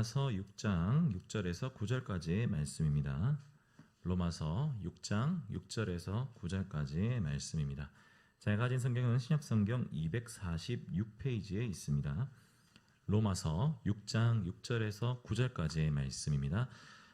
로마서 6장 6절에서 9절까지의 말씀입니다. 로마서 6장 6절에서 9절까지의 말씀입니다. 제가 가진 성경은 신약성경 246페이지에 있습니다. 로마서 6장 6절에서 9절까지의 말씀입니다.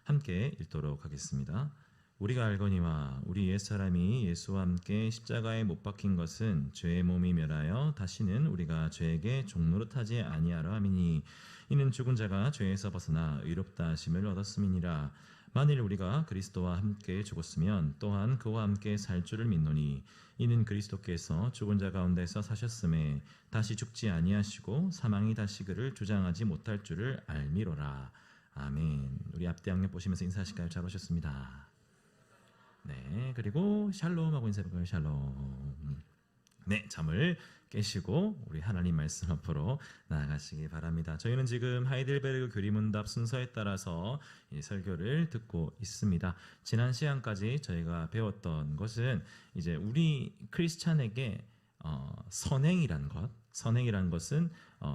함께 읽도록 하겠습니다. 우리가 알거니와 우리 옛사람이 예수와 함께 십자가에 못 박힌 것은 죄의 몸이 멸하여 다시는 우리가 죄에게 종노릇하지 아니하려 함이니 이는 죽은 자가 죄에서 벗어나 의롭다 하심을 얻었음이니라. 만일 우리가 그리스도와 함께 죽었으면 또한 그와 함께 살 줄을 믿노니 이는 그리스도께서 죽은 자 가운데서 사셨음에 다시 죽지 아니하시고 사망이 다시 그를 주장하지 못할 줄을 알미로라. 아멘. 우리 앞뒤 양옆 보시면서 인사하실까요? 잘 오셨습니다. 네, 그리고 샬롬 하고 인사해볼까요? 샬롬. 네, 잠을 깨시고 우리 하나님 말씀 앞으로 나아가시기 바랍니다. 저희는 지금 하이델베르그 교리문답 순서에 따라서 이 설교를 듣고 있습니다. 지난 시간까지 저희가 배웠던 것은 이제 우리 크리스찬에게 선행이란 것은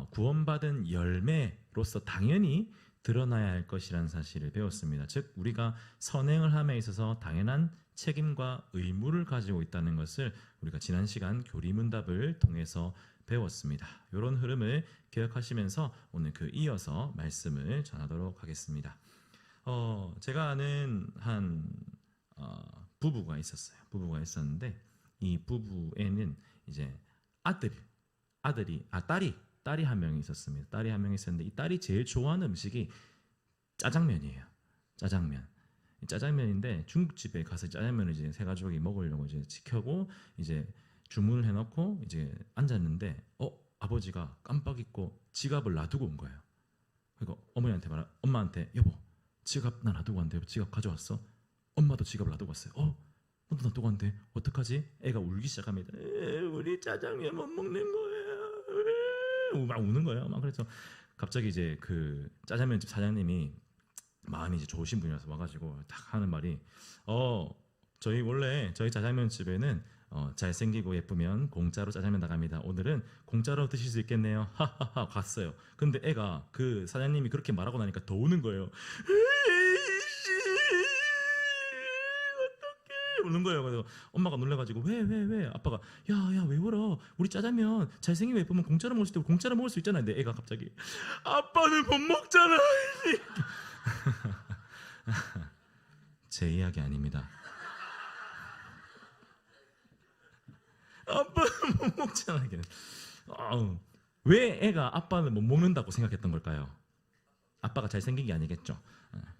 구원받은 열매로서 당연히 드러나야 할 것이라는 사실을 배웠습니다. 즉 우리가 선행을 함에 있어서 당연한 책임과 의무를 가지고 있다는 것을 우리가 지난 시간 교리문답을 통해서 배웠습니다. 이런 흐름을 기억하시면서 오늘 이어서 말씀을 전하도록 하겠습니다. 제가 아는 한 부부가 있었어요. 부부가 있었는데 이 부부에는 이제 딸이 한 명이 있었습니다. 딸이 한 명이 있었는데 이 딸이 제일 좋아하는 음식이 짜장면이에요. 짜장면인데 중국집에 가서 짜장면을 이제 세 가족이 먹으려고 이제 시켜고 이제 주문을 해놓고 이제 앉았는데 아버지가 깜빡 잊고 지갑을 놔두고 온 거예요. 그리고 엄마한테 여보 지갑 나 놔두고 왔는데 지갑 가져왔어? 엄마도 지갑을 놔두고 왔어요. 너도 놔두고 왔는데 어떡하지? 애가 울기 시작합니다. 우리 짜장면 못 먹는 거예요. 막 우는 거예요. 막 그래서 갑자기 이제 그 짜장면집 사장님이 마음이 이제 좋으신 분이라서 와가지고 딱 하는 말이 저희 짜장면집에는 잘생기고 예쁘면 공짜로 짜장면 나갑니다. 오늘은 공짜로 드실 수 있겠네요. 하하하 갔어요. 근데 애가 그 사장님이 그렇게 말하고 나니까 더 우는 거예요. 우는 거예요. 그래서 엄마가 놀래가지고 왜 아빠가 야 왜 울어? 우리 짜장면 잘생기고 예쁘면 공짜로 먹을 수 있고 공짜로 먹을 수 있잖아. 근데 애가 갑자기 아빠는 못 먹잖아. 제 이야기 아닙니다. 아빠는 못 먹잖아. 왜 애가 아빠는 못 먹는다고 생각했던 걸까요? 아빠가 잘생긴 게 아니겠죠.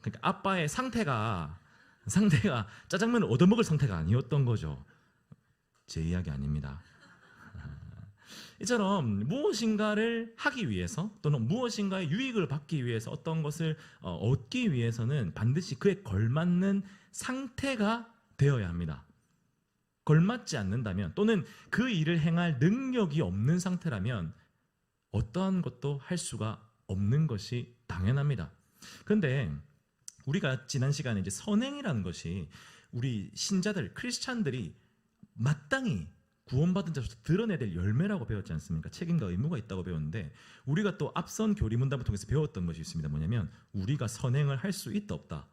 그러니까 아빠의 상태가 짜장면을 얻어먹을 상태가 아니었던 거죠. 제 이야기 아닙니다. 이처럼 무엇인가를 하기 위해서 또는 무엇인가의 유익을 받기 위해서 어떤 것을 얻기 위해서는 반드시 그에 걸맞는 상태가 되어야 합니다. 걸맞지 않는다면 또는 그 일을 행할 능력이 없는 상태라면 어떠한 것도 할 수가 없는 것이 당연합니다. 그런데 우리가 지난 시간에 이제 선행이라는 것이 우리 신자들, 크리스찬들이 마땅히 구원받은 자로서 드러내야 될 열매라고 배웠지 않습니까? 책임과 의무가 있다고 배웠는데 우리가 또 앞선 교리문답을 통해서 배웠던 것이 있습니다. 뭐냐면 우리가 선행을 할 수 있다 없다?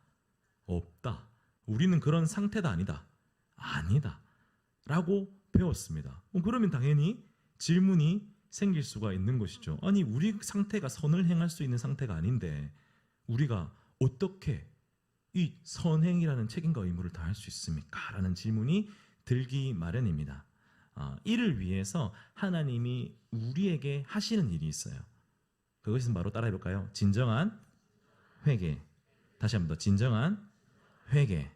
없다. 우리는 그런 상태가 아니다 라고 배웠습니다. 그러면 당연히 질문이 생길 수가 있는 것이죠. 아니 우리 상태가 선을 행할 수 있는 상태가 아닌데 우리가 어떻게 이 선행이라는 책임과 의무를 다할 수 있습니까? 라는 질문이 들기 마련입니다. 이를 위해서 하나님이 우리에게 하시는 일이 있어요. 그것은 바로 따라해볼까요? 진정한 회개. 다시 한번 더 진정한 회개.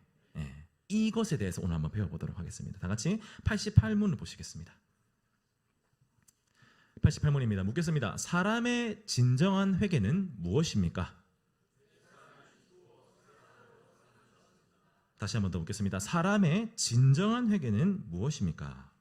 이것에 대해서 오늘 한번 배워보도록 하겠습니다. 다 같이 88문을 보시겠습니다. 88문입니다. 묻겠습니다. 사람의 진정한 회개는 무엇입니까? 다시 한번 더 묻겠습니다. 사람의 진정한 회개는 무엇입니까?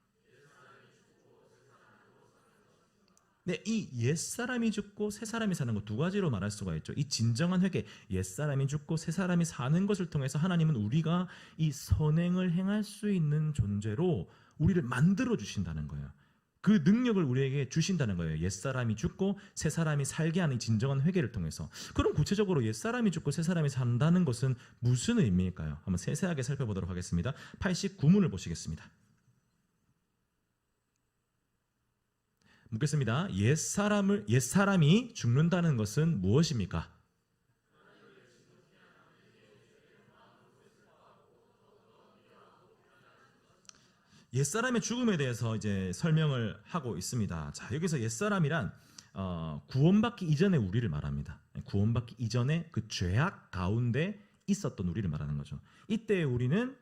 네, 이 옛사람이 죽고 새사람이 사는 것 두 가지로 말할 수가 있죠. 이 진정한 회개, 옛사람이 죽고 새사람이 사는 것을 통해서 하나님은 우리가 이 선행을 행할 수 있는 존재로 우리를 만들어 주신다는 거예요. 그 능력을 우리에게 주신다는 거예요. 옛사람이 죽고 새사람이 살게 하는 진정한 회개를 통해서. 그럼 구체적으로 옛사람이 죽고 새사람이 산다는 것은 무슨 의미일까요? 한번 세세하게 살펴보도록 하겠습니다. 89문을 보시겠습니다. 묻겠습니다. 옛사람이 죽는다는 것은 무엇입니까? 옛사람의 죽음에 대해서 이제 설명을 하고 있습니다. 자, 여기서 옛사람이란 구원받기 이전의 우리를 말합니다. 구원받기 이전에 그 죄악 가운데 있었던 우리를 말하는 거죠. 이때 우리는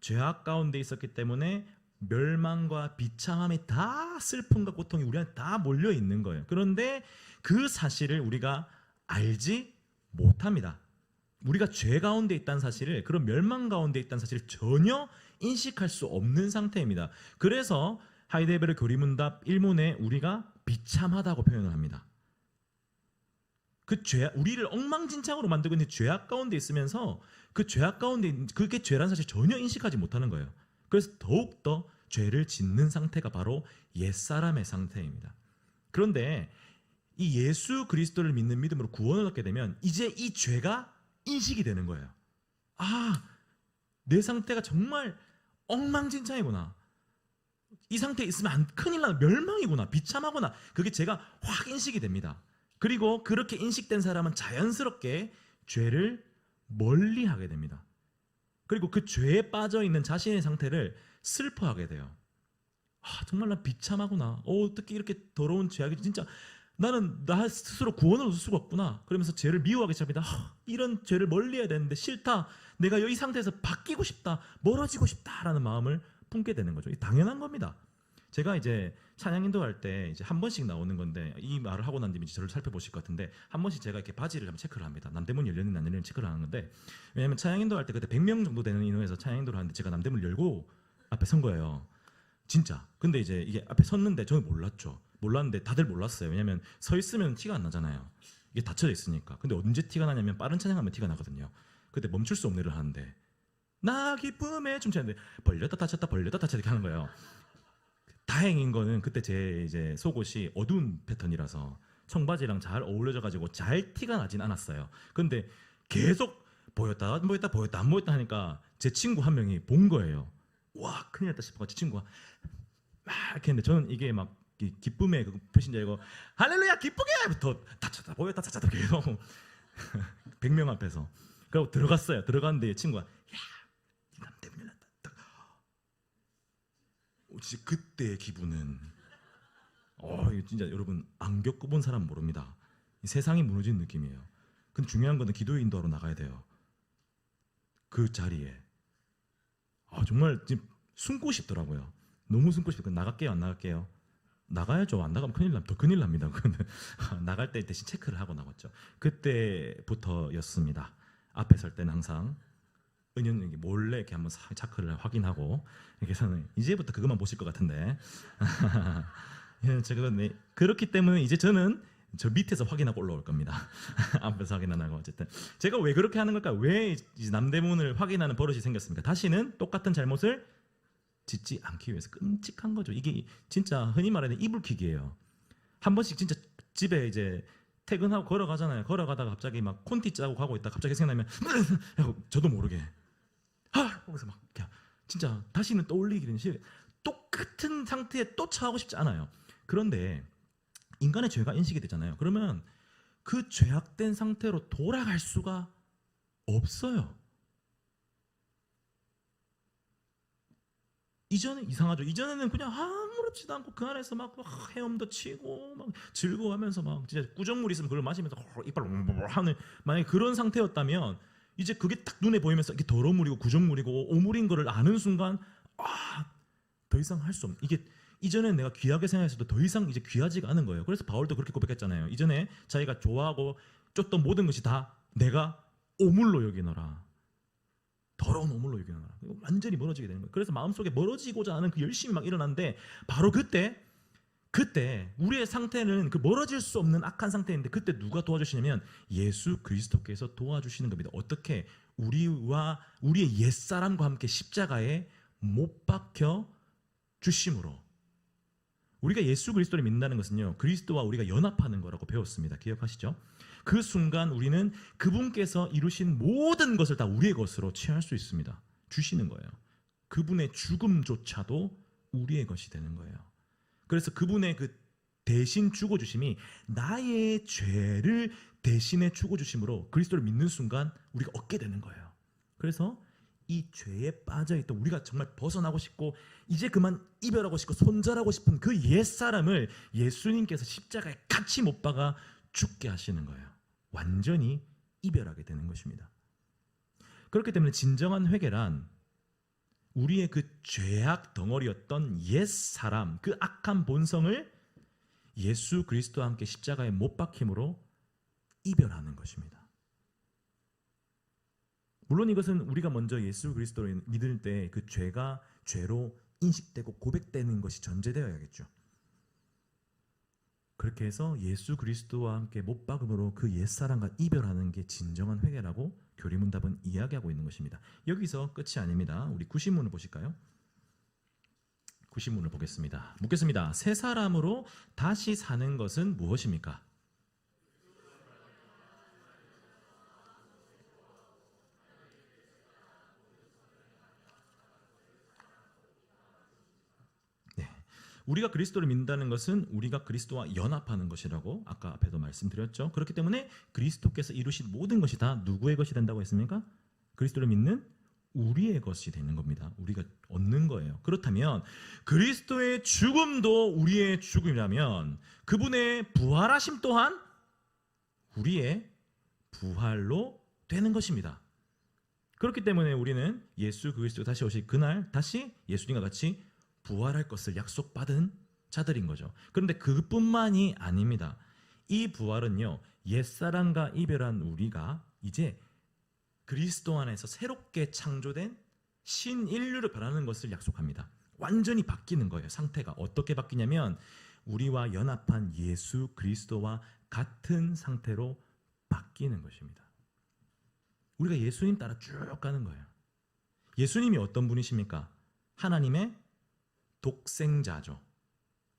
죄악 가운데 있었기 때문에 멸망과 비참함이 다 슬픔과 고통이 우리한테 다 몰려 있는 거예요. 그런데 그 사실을 우리가 알지 못합니다. 우리가 죄 가운데 있다는 사실을, 그런 멸망 가운데 있다는 사실을 전혀 인식할 수 없는 상태입니다. 그래서 하이데베르 교리문답 1문에 우리가 비참하다고 표현을 합니다. 그 죄, 우리를 엉망진창으로 만들고 있는 죄악 가운데 있으면서 그 죄악 가운데 그게 죄라는 사실 전혀 인식하지 못하는 거예요. 그래서 더욱더 죄를 짓는 상태가 바로 옛사람의 상태입니다. 그런데 이 예수 그리스도를 믿는 믿음으로 구원을 얻게 되면 이제 이 죄가 인식이 되는 거예요. 아, 내 상태가 정말 엉망진창이구나. 이 상태에 있으면 큰일 나, 멸망이구나, 비참하구나. 그게 제가 확 인식이 됩니다. 그리고 그렇게 인식된 사람은 자연스럽게 죄를 멀리하게 됩니다. 그리고 그 죄에 빠져 있는 자신의 상태를 슬퍼하게 돼요. 아, 정말 나 비참하구나. 어떻게 이렇게 더러운 죄악이, 진짜 나는 나 스스로 구원을 얻을 수가 없구나. 그러면서 죄를 미워하기 시작합니다. 이런 죄를 멀리해야 되는데 싫다. 내가 이 상태에서 바뀌고 싶다, 멀어지고 싶다라는 마음을 품게 되는 거죠. 당연한 겁니다. 제가 이제 찬양 인도할 때 이제 한 번씩 나오는 건데, 이 말을 하고 난 뒤에 저를 살펴보실 것 같은데, 한 번씩 제가 이렇게 바지를 한번 체크를 합니다. 남대문 열렸는지 안 열렸는지 체크를 하는 건데, 왜냐면 찬양 인도할 때 그때 100명 정도 되는 인원에서 찬양 인도를 하는데 제가 남대문 열고 앞에 선 거예요. 진짜. 근데 이제 이게 앞에 섰는데 저는 몰랐는데 다들 몰랐어요. 왜냐면 서 있으면 티가 안 나잖아요. 이게 닫혀져 있으니까. 근데 언제 티가 나냐면 빠른 찬양하면 티가 나거든요. 그때 멈출 수 없는 일을 하는데, 나 기쁨에 춤추는데 벌렸다 닫혔다 벌렸다 닫혔다 이렇게 하는 거예요. 다행인 거는 그때 제 이제 속옷이 어두운 패턴이라서 청바지랑 잘 어울려져 가지고 잘 티가 나진 않았어요. 근데 계속 보였다 안 보였다 하니까 제 친구 한 명이 본 거예요. 와, 큰일 났다 싶어가지고 친구가 막 이렇게 했는데, 저는 이게 막 기쁨의 그 표시인 줄 알고 할렐루야 기쁘게부터 닫혔다 보였다 닫혔다 계속 100명 앞에서 그리고 들어갔어요. 들어갔는데 친구가 야, 이 남대문 열렸다. 진짜 그때의 기분은 이거 진짜 여러분 안 겪어본 사람 모릅니다. 세상이 무너지는 느낌이에요. 근데 중요한 거는 기도 인도하러 나가야 돼요. 그 자리에 정말 지금 숨고 싶더라고요. 너무 숨고 싶어요. 나갈게요 안 나갈게요? 나가야죠. 안 나가면 더 큰일 납니다. 나갈 때 대신 체크를 하고 나갔죠. 그때부터였습니다. 앞에 설 때는 항상 은연히 몰래 이렇게 한번 체크를 확인하고, 이렇게 해서는 이제부터 그것만 보실 것 같은데 그렇기 때문에 이제 저는 저 밑에서 확인하고 올라올 겁니다. 앞에서 확인 안 하고. 어쨌든 제가 왜 그렇게 하는 걸까? 왜 남대문을 확인하는 버릇이 생겼습니까? 다시는 똑같은 잘못을 짓지 않기 위해서. 끔찍한 거죠. 이게 진짜 흔히 말하는 이불킥이에요. 한 번씩 진짜 집에 이제 퇴근하고 걸어가잖아요. 걸어가다가 갑자기 막 콘티 짜고 가고 있다 갑자기 생각나면 저도 모르게 거기서 막 진짜 다시는 떠올리기는 싫어요. 똑같은 상태에 또 처하고 싶지 않아요. 그런데 인간의 죄가 인식이 되잖아요. 그러면 그 죄악된 상태로 돌아갈 수가 없어요. 이전에 이상하죠. 이전에는 그냥 아무렇지도 않고 그 안에서 막 헤엄도 치고 막 즐거워하면서 막 진짜 꾸정물 있으면 그걸 마시면서 이빨 하는, 만약에 그런 상태였다면 이제 그게 딱 눈에 보이면서 이게 더러물이고 구정물이고 오물인 거를 아는 순간 더 이상 할 수 없는, 이게 이전에 내가 귀하게 생각했어도 더 이상 이제 귀하지가 않은 거예요. 그래서 바울도 그렇게 고백했잖아요. 이전에 자기가 좋아하고 쫓던 모든 것이 다 내가 오물로 여기노라. 더러운 오물로 여기노라. 완전히 멀어지게 되는 거예요. 그래서 마음속에 멀어지고자 하는 그 열심이 막 일어나는데, 바로 그때 우리의 상태는 그 멀어질 수 없는 악한 상태인데, 그때 누가 도와주시냐면 예수 그리스도께서 도와주시는 겁니다. 어떻게? 우리와 우리의 옛사람과 함께 십자가에 못 박혀 주심으로. 우리가 예수 그리스도를 믿는다는 것은요, 그리스도와 우리가 연합하는 거라고 배웠습니다. 기억하시죠? 그 순간 우리는 그분께서 이루신 모든 것을 다 우리의 것으로 취할 수 있습니다. 주시는 거예요. 그분의 죽음조차도 우리의 것이 되는 거예요. 그래서 그분의 그 대신 죽어주심이 나의 죄를 대신에 죽어주심으로 그리스도를 믿는 순간 우리가 얻게 되는 거예요. 그래서 이 죄에 빠져있던 우리가 정말 벗어나고 싶고 이제 그만 이별하고 싶고 손절하고 싶은 그 옛사람을 예수님께서 십자가에 같이 못 박아 죽게 하시는 거예요. 완전히 이별하게 되는 것입니다. 그렇기 때문에 진정한 회개란 우리의 그 죄악 덩어리였던 옛사람, 그 악한 본성을 예수 그리스도와 함께 십자가에 못 박힘으로 이별하는 것입니다. 물론 이것은 우리가 먼저 예수 그리스도를 믿을 때 그 죄가 죄로 인식되고 고백되는 것이 전제되어야겠죠. 그렇게 해서 예수 그리스도와 함께 못 박음으로 그 옛사람과 이별하는 게 진정한 회개라고 교리문답은 이야기하고 있는 것입니다. 여기서 끝이 아닙니다. 우리 구신문을 보실까요? 구신문을 보겠습니다. 묻겠습니다. 새 사람으로 다시 사는 것은 무엇입니까? 우리가 그리스도를 믿는다는 것은 우리가 그리스도와 연합하는 것이라고 아까 앞에도 말씀드렸죠. 그렇기 때문에 그리스도께서 이루신 모든 것이 다 누구의 것이 된다고 했습니까? 그리스도를 믿는 우리의 것이 되는 겁니다. 우리가 얻는 거예요. 그렇다면 그리스도의 죽음도 우리의 죽음이라면 그분의 부활하심 또한 우리의 부활로 되는 것입니다. 그렇기 때문에 우리는 예수 그리스도 다시 오실 그날 다시 예수님과 같이 부활할 것을 약속받은 자들인 거죠. 그런데 그뿐만이 아닙니다. 이 부활은요, 옛사람과 이별한 우리가 이제 그리스도 안에서 새롭게 창조된 신인류로 변하는 것을 약속합니다. 완전히 바뀌는 거예요. 상태가 어떻게 바뀌냐면 우리와 연합한 예수 그리스도와 같은 상태로 바뀌는 것입니다. 우리가 예수님 따라 쭉 가는 거예요. 예수님이 어떤 분이십니까? 하나님의 독생자죠.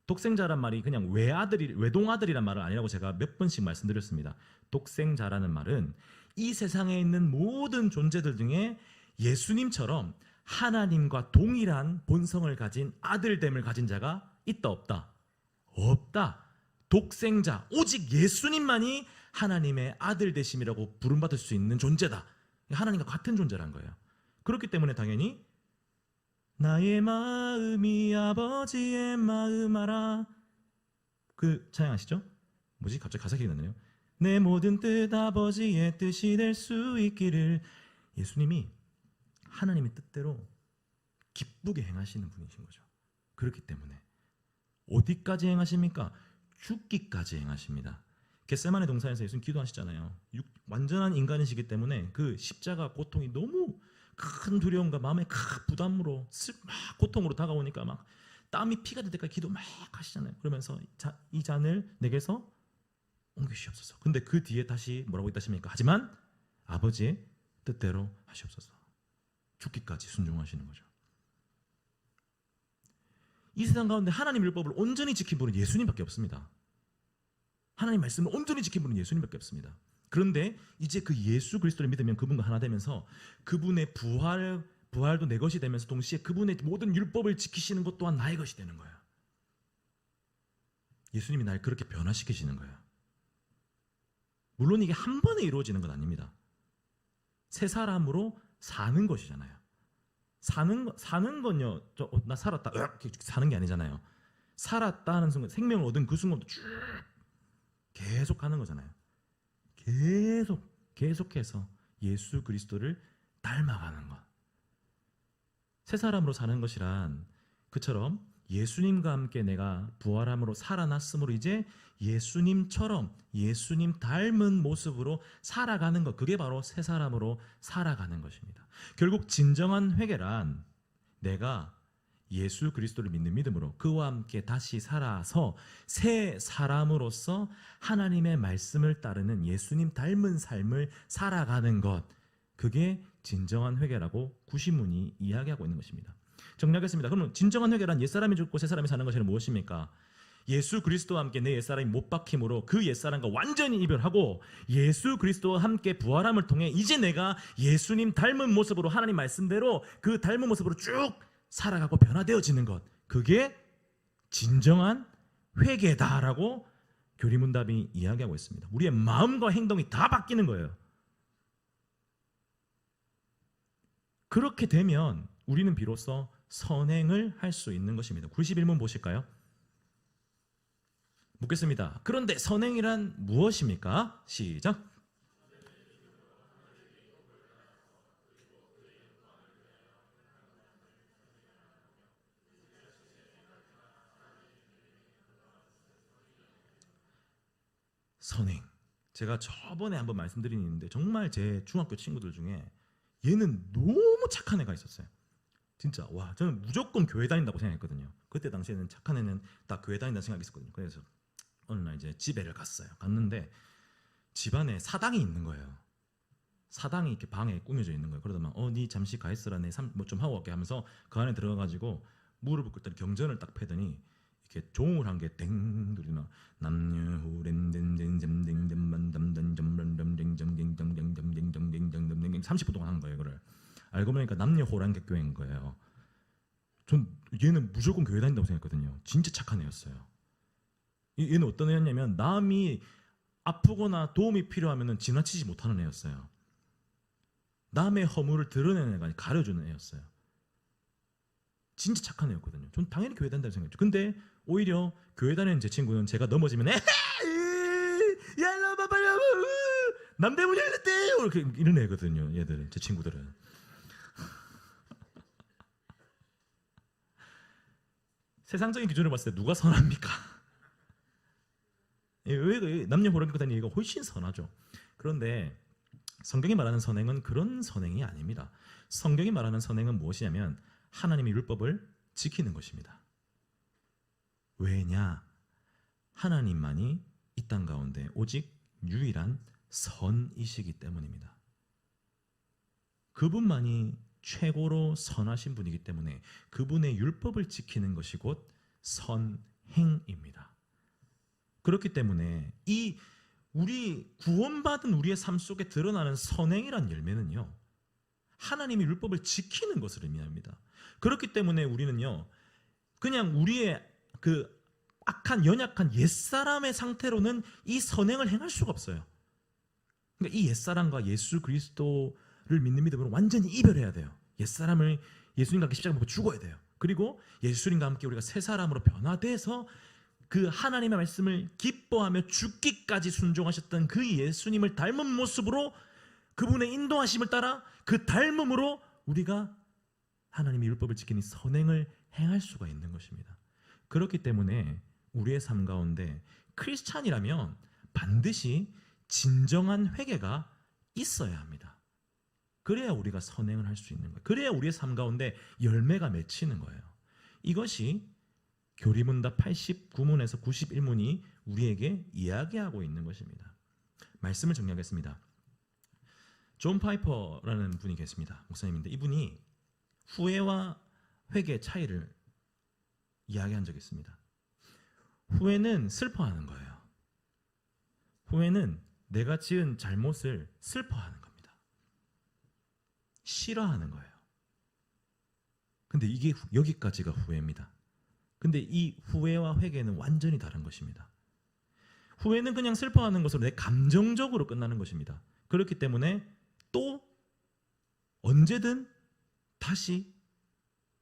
독생자란 말이 그냥 외동아들이란 말은 아니라고 제가 몇 번씩 말씀드렸습니다. 독생자라는 말은 이 세상에 있는 모든 존재들 중에 예수님처럼 하나님과 동일한 본성을 가진 아들됨을 가진 자가 있다 없다? 없다. 독생자, 오직 예수님만이 하나님의 아들 되심이라고 부름받을 수 있는 존재다. 하나님과 같은 존재란 거예요. 그렇기 때문에 당연히 나의 마음이 아버지의 마음 알아. 그 찬양 아시죠? 뭐지? 갑자기 가사 기억이 나네요. 내 모든 뜻 아버지의 뜻이 될 수 있기를. 예수님이 하나님의 뜻대로 기쁘게 행하시는 분이신 거죠. 그렇기 때문에 어디까지 행하십니까? 죽기까지 행하십니다. 겟세마네 동산에서 예수님 기도하시잖아요. 완전한 인간이시기 때문에 그 십자가 고통이 너무 큰 두려움과 마음의 큰 부담으로 막 고통으로 다가오니까 막 땀이 피가 될 때까지 기도 막 하시잖아요. 그러면서 이 잔을 내게서 옮기시옵소서. 근데 그 뒤에 다시 뭐라고 있다십니까? 하지만 아버지의 뜻대로 하시옵소서. 죽기까지 순종하시는 거죠. 이 세상 가운데 하나님 율법을 온전히 지킨 분은 예수님밖에 없습니다. 하나님 말씀을 온전히 지킨 분은 예수님밖에 없습니다. 그런데 이제 그 예수 그리스도를 믿으면 그분과 하나 되면서 그분의 부활도 내 것이 되면서 동시에 그분의 모든 율법을 지키시는 것 또한 나의 것이 되는 거예요. 예수님이 날 그렇게 변화시키시는 거예요. 물론 이게 한 번에 이루어지는 건 아닙니다. 새 사람으로 사는 것이잖아요. 사는 건요, 나 살았다 이렇게 사는 게 아니잖아요. 살았다 하는 순간, 생명을 얻은 그 순간부터 쭉 계속 가는 거잖아요. 계속해서 예수 그리스도를 닮아가는 것. 새 사람으로 사는 것이란 그처럼 예수님과 함께 내가 부활함으로 살아났으므로 이제 예수님처럼 예수님 닮은 모습으로 살아가는 것, 그게 바로 새 사람으로 살아가는 것입니다. 결국 진정한 회개란 내가 예수 그리스도를 믿는 믿음으로 그와 함께 다시 살아서 새 사람으로서 하나님의 말씀을 따르는 예수님 닮은 삶을 살아가는 것, 그게 진정한 회개라고 구신문이 이야기하고 있는 것입니다. 정리하겠습니다. 그러면 진정한 회개란 옛사람이 죽고 새사람이 사는 것이 무엇입니까? 예수 그리스도와 함께 내 옛사람이 못 박힘으로 그 옛사람과 완전히 이별하고 예수 그리스도와 함께 부활함을 통해 이제 내가 예수님 닮은 모습으로 하나님 말씀대로 그 닮은 모습으로 쭉 살아가고 변화되어지는 것, 그게 진정한 회개다라고 교리문답이 이야기하고 있습니다. 우리의 마음과 행동이 다 바뀌는 거예요. 그렇게 되면 우리는 비로소 선행을 할 수 있는 것입니다. 91문 보실까요? 묻겠습니다. 그런데 선행이란 무엇입니까? 시작. 선행. 제가 저번에 한번 말씀드린 있는데 정말 제 중학교 친구들 중에 얘는 너무 착한 애가 있었어요. 진짜 와, 저는 무조건 교회 다닌다고 생각했거든요. 그때 당시에는 착한 애는 딱 교회 다닌다는 생각이 있었거든요. 그래서 어느 날 이제 집에를 갔어요. 갔는데 집안에 사당이 있는 거예요. 사당이 이렇게 방에 꾸며져 있는 거예요. 그러다 막 니 잠시 가 있으라 내 뭐 좀 하고 갈게 하면서 그 안에 들어가가지고 무릎을 꿇더니 경전을 딱 패더니 이렇게 종을 한 개 땡 들리나 남녀호렌덴덴점댕점만담단점런점댕점댕점댕점댕점댕점댕점댕점 30분 동안 한 거예요. 그걸 알고 보니까 남녀호랑객교회인 거예요. 전 얘는 무조건 교회 다닌다고 생각했거든요. 진짜 착한 애였어요. 얘는 어떤 애였냐면 남이 아프거나 도움이 필요하면 지나치지 못하는 애였어요. 남의 허물을 드러내는 애가 아니라 가려주는 애였어요. 진짜 착한 애였거든요. 전 당연히 교회 다닌다고 생각했죠. 근데 오히려 교회 다니는 제 친구는 제가 넘어지면 야 일로 와봐 빨리 와봐 남 때문에 이랬대 이렇게 이런 애거든요. 얘들은, 제 친구들은. 세상적인 기준으로 봤을 때 누가 선합니까? 왜 남녀 호랑 입고 다니는 얘가 훨씬 선하죠. 그런데 성경이 말하는 선행은 그런 선행이 아닙니다. 성경이 말하는 선행은 무엇이냐면 하나님의 율법을 지키는 것입니다. 왜냐? 하나님만이 이 땅 가운데 오직 유일한 선이시기 때문입니다. 그분만이 최고로 선하신 분이기 때문에 그분의 율법을 지키는 것이 곧 선행입니다. 그렇기 때문에 이 우리 구원받은 우리의 삶 속에 드러나는 선행이란 열매는요, 하나님의 율법을 지키는 것을 의미합니다. 그렇기 때문에 우리는요, 그냥 우리의 그 악한 연약한 옛사람의 상태로는 이 선행을 행할 수가 없어요. 그러니까 이 옛사람과 예수 그리스도를 믿는 믿음으로 완전히 이별해야 돼요. 옛사람을 예수님과 함께 십자가 못 죽어야 돼요. 그리고 예수님과 함께 우리가 새 사람으로 변화돼서 그 하나님의 말씀을 기뻐하며 죽기까지 순종하셨던 그 예수님을 닮은 모습으로 그분의 인도하심을 따라 그 닮음으로 우리가 하나님의 율법을 지키는 선행을 행할 수가 있는 것입니다. 그렇기 때문에 우리의 삶 가운데 크리스찬이라면 반드시 진정한 회개가 있어야 합니다. 그래야 우리가 선행을 할 수 있는 거예요. 그래야 우리의 삶 가운데 열매가 맺히는 거예요. 이것이 교리문답 89문에서 91문이 우리에게 이야기하고 있는 것입니다. 말씀을 정리하겠습니다. 존 파이퍼라는 분이 계십니다. 목사님인데 이분이 후회와 회개의 차이를 이야기한 적이 있습니다. 후회는 슬퍼하는 거예요. 후회는 내가 지은 잘못을 슬퍼하는 겁니다. 싫어하는 거예요. 근데 이게 여기까지가 후회입니다. 근데 이 후회와 회개는 완전히 다른 것입니다. 후회는 그냥 슬퍼하는 것으로 내 감정적으로 끝나는 것입니다. 그렇기 때문에 또 언제든 다시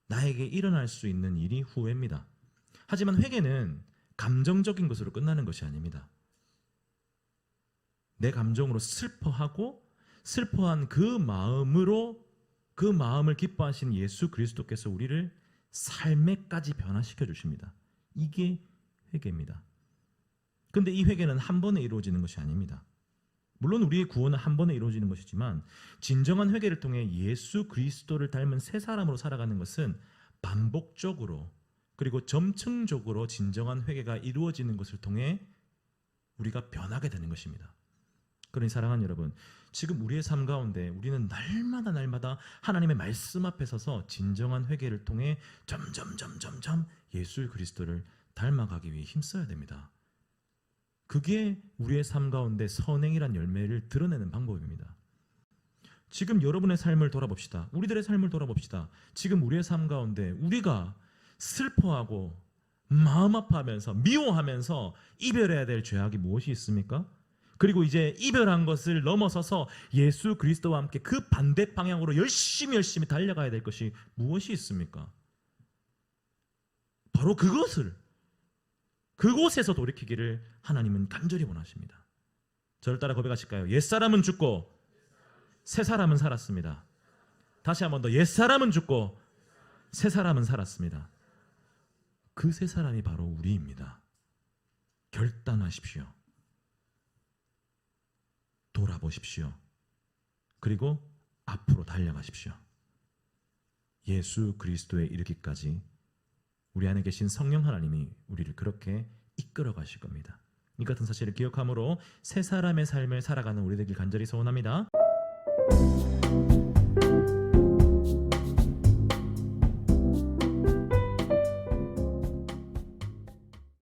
나에게 일어날 수 있는 일이 후회입니다. 하지만 회개는 감정적인 것으로 끝나는 것이 아닙니다. 내 감정으로 슬퍼하고 슬퍼한 그 마음으로 그 마음을 기뻐하시는 예수 그리스도께서 우리를 삶에까지 변화시켜 주십니다. 이게 회개입니다. 근데 이 회개는 한 번에 이루어지는 것이 아닙니다. 물론 우리의 구원은 한 번에 이루어지는 것이지만 진정한 회개를 통해 예수 그리스도를 닮은 새 사람으로 살아가는 것은 반복적으로 그리고 점층적으로 진정한 회개가 이루어지는 것을 통해 우리가 변하게 되는 것입니다. 그러니 사랑하는 여러분, 지금 우리의 삶 가운데 우리는 날마다 하나님의 말씀 앞에 서서 진정한 회개를 통해 점점 예수 그리스도를 닮아가기 위해 힘써야 됩니다. 그게 우리의 삶 가운데 선행이란 열매를 드러내는 방법입니다. 지금 여러분의 삶을 돌아봅시다. 우리들의 삶을 돌아봅시다. 지금 우리의 삶 가운데 우리가 슬퍼하고 마음 아파하면서 미워하면서 이별해야 될 죄악이 무엇이 있습니까? 그리고 이제 이별한 것을 넘어서서 예수 그리스도와 함께 그 반대 방향으로 열심히 달려가야 될 것이 무엇이 있습니까? 바로 그곳에서 돌이키기를 하나님은 간절히 원하십니다. 저를 따라 고백하실까요? 옛사람은 죽고 새 사람은 살았습니다. 다시 한 번 더, 옛사람은 죽고 새 사람은 살았습니다. 그 새 사람이 바로 우리입니다. 결단하십시오. 돌아보십시오. 그리고 앞으로 달려가십시오. 예수 그리스도에 이르기까지 우리 안에 계신 성령 하나님이 우리를 그렇게 이끌어 가실 겁니다. 이 같은 사실을 기억함으로 새 사람의 삶을 살아가는 우리 되길 간절히 소원합니다.